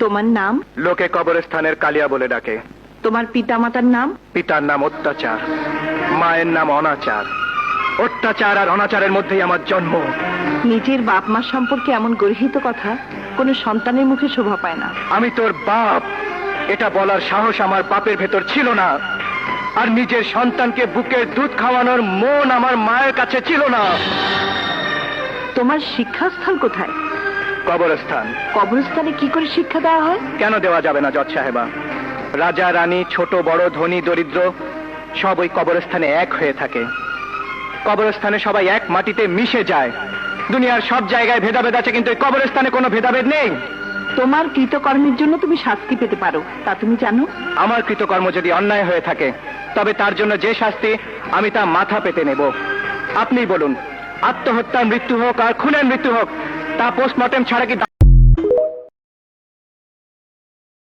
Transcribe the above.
তোমার নাম? লোকে কবরস্থানের কালিয়া বলে ডাকে। তোমার পিতামাতার নাম? পিতার নাম অত্যাচার, মায়ের নাম অনাচার। অত্যাচার আর অনাচারের মধ্যেই আমার জন্ম। নিজের বাপ মা সম্পর্কে এমন গর্হিত কথা কোনো সন্তানের মুখে শোভা পায় না। আমি তোর বাপ, এটা বলার সাহস আমার বাপের ভেতর ছিল না। আর নিজের সন্তানকে বুকের দুধ খাওয়ানোর মন আমার মায়ের কাছে ছিল না। তোমার শিক্ষাস্থল কোথায়? কবরস্থান। কবরস্থানে কি করে শিক্ষা দেওয়া হয়? কেন দেওয়া যাবে না জজ সাহেবা? রাজা রানী, ছোট বড়, ধনী দরিদ্র সব ওই কবরস্থানে এক হয়ে থাকে। কবরস্থানে সবাই এক মাটিতে মিশে যায়। দুনিয়ার সব জায়গায় ভেদাভেদ আছে, কিন্তু এই কবরস্থানে কোনো ভেদাভেদ নেই। তোমার কৃতকর্মের জন্য তুমি শাস্তি পেতে পারো, তা তুমি জানো? আমার কৃতকর্ম যদি অন্যায় হয়ে থাকে, তবে তার জন্য যে শাস্তি, আমি তা মাথা পেতে নেব। আপনি বলুন, আত্মহত্যার মৃত্যু হোক আর খুনের মৃত্যু হোক, তা পোস্টমর্টেম ছাড়া কি